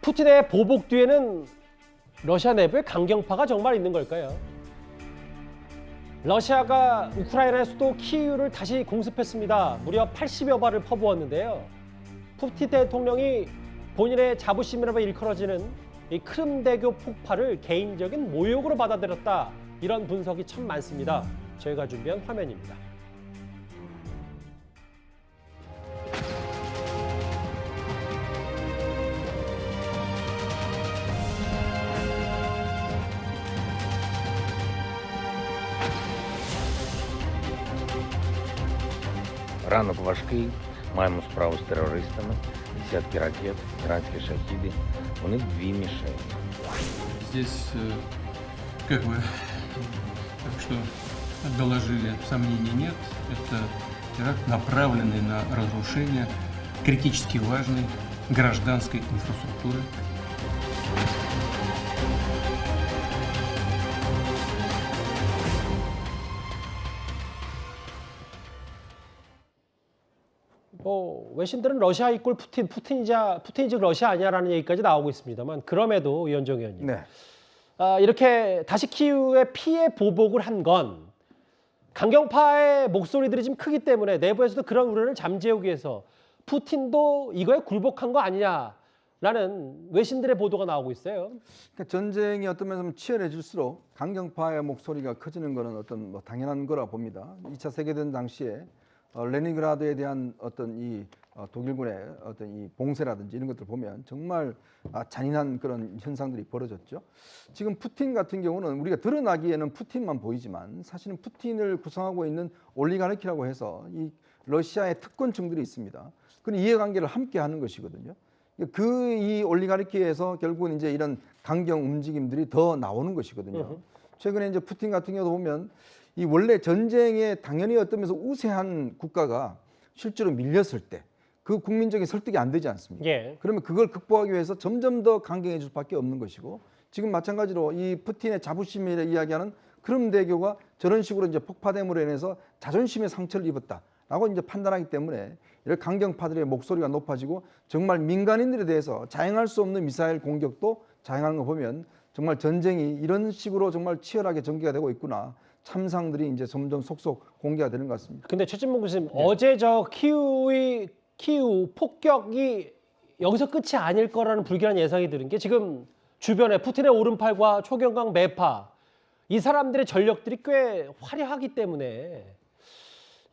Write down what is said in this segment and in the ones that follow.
푸틴의 보복 뒤에는 러시아 내부에 강경파가 정말 있는 걸까요? 러시아가 우크라이나의 수도 키이우를 다시 공습했습니다. 무려 80여 발을 퍼부었는데요. 푸틴 대통령이 본인의 자부심이라고 일컬어지는 이 크림대교 폭발을 개인적인 모욕으로 받아들였다. 이런 분석이 참 많습니다. 저희가 준비한 화면입니다. Ранок важкий, маємо справу з терористами, десятки ракет, іранські шахіди. У них дві мішені. Здесь, как вы так что доложили, сомнений нет. Это теракт, направленный на разрушение критически важной гражданской инфраструктуры. 외신들은 러시아 이꼴 푸틴, 푸틴이 즉 러시아 아니야라는 얘기까지 나오고 있습니다만 그럼에도 이현정 의원님, 네. 이렇게 다시 키이우에 피해 보복을 한 건 강경파의 목소리들이 좀 크기 때문에 내부에서도 그런 우려를 잠재우기 위해서 푸틴도 이거에 굴복한 거 아니냐라는 외신들의 보도가 나오고 있어요. 그러니까 전쟁이 어떤 면에서 치열해질수록 강경파의 목소리가 커지는 것은 어떤 당연한 거라 봅니다. 2차 세계대전 당시에 레닌그라드에 대한 어떤 이 독일군의 어떤 이 봉쇄라든지 이런 것들 보면 정말 잔인한 그런 현상들이 벌어졌죠. 지금 푸틴 같은 경우는 우리가 드러나기에는 푸틴만 보이지만 사실은 푸틴을 구성하고 있는 올리가르키라고 해서 이 러시아의 특권층들이 있습니다. 그런 이해관계를 함께 하는 것이거든요. 그 이 올리가르키에서 결국은 이제 이런 강경 움직임들이 더 나오는 것이거든요. 최근에 이제 푸틴 같은 경우도 보면 이 원래 전쟁에 당연히 어떤 면에서 우세한 국가가 실제로 밀렸을 때 그 국민적인 설득이 안 되지 않습니까? 예. 그러면 그걸 극복하기 위해서 점점 더 강경해질 수밖에 없는 것이고 지금 마찬가지로 이 푸틴의 자부심을 이야기하는 크림대교가 저런 식으로 이제 폭파됨으로 인해서 자존심의 상처를 입었다라고 이제 판단하기 때문에 이런 강경파들의 목소리가 높아지고 정말 민간인들에 대해서 자행할 수 없는 미사일 공격도 자행하는 거 보면 정말 전쟁이 이런 식으로 정말 치열하게 전개가 되고 있구나. 참상들이 이제 점점 속속 공개가 되는 것 같습니다. 근데 최진봉 교수님, 어제 저 키이우 폭격이 여기서 끝이 아닐 거라는 불길한 예상이 드는 게 지금 주변에 푸틴의 오른팔과 초경강 매파 이 사람들의 전력들이 꽤 화려하기 때문에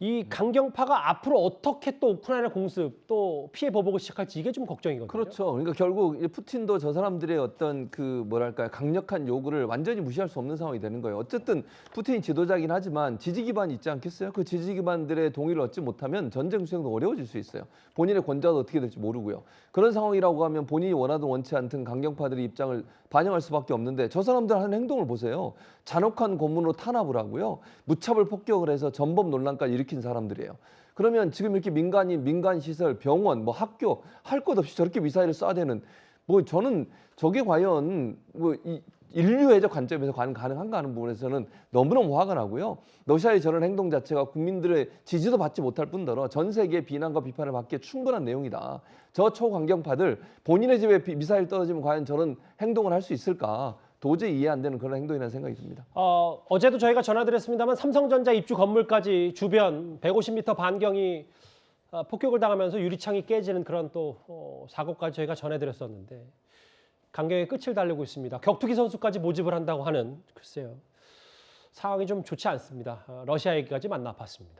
이 강경파가 앞으로 어떻게 또 우크라이나 공습 또 피해 보복을 시작할지 이게 좀 걱정이거든요. 그렇죠. 그러니까 결국 이 푸틴도 저 사람들의 어떤 그 뭐랄까요 강력한 요구를 완전히 무시할 수 없는 상황이 되는 거예요. 어쨌든 푸틴이 지도자긴 하지만 지지 기반이 있지 않겠어요? 그 지지 기반들의 동의를 얻지 못하면 전쟁 수행도 어려워질 수 있어요. 본인의 권좌도 어떻게 될지 모르고요. 그런 상황이라고 하면 본인이 원하든 원치 않든 강경파들의 입장을 반영할 수밖에 없는데 저 사람들 하는 행동을 보세요. 잔혹한 고문으로 탄압을 하고요. 무차별 폭격을 해서 전범 논란까지 일으킨 사람들이에요. 그러면 지금 이렇게 민간인, 민간시설, 병원, 뭐 학교 할 것 없이 저렇게 미사일을 쏴대는 뭐 저는 저게 과연 뭐 이 인류애적 관점에서 가능한가 하는 부분에서는 너무너무 화가 나고요. 러시아의 저런 행동 자체가 국민들의 지지도 받지 못할 뿐더러 전 세계의 비난과 비판을 받기에 충분한 내용이다. 저 초강경파들 본인의 집에 미사일 떨어지면 과연 저런 행동을 할 수 있을까? 도저히 이해 안 되는 그런 행동이라는 생각이 듭니다. 어제도 저희가 전해드렸습니다만 삼성전자 입주 건물까지 주변 150m 반경이 폭격을 당하면서 유리창이 깨지는 그런 또 사고까지 저희가 전해드렸었는데 강경의 끝을 달리고 있습니다. 격투기 선수까지 모집을 한다고 하는 글쎄요. 상황이 좀 좋지 않습니다. 러시아 얘기까지 만나봤습니다.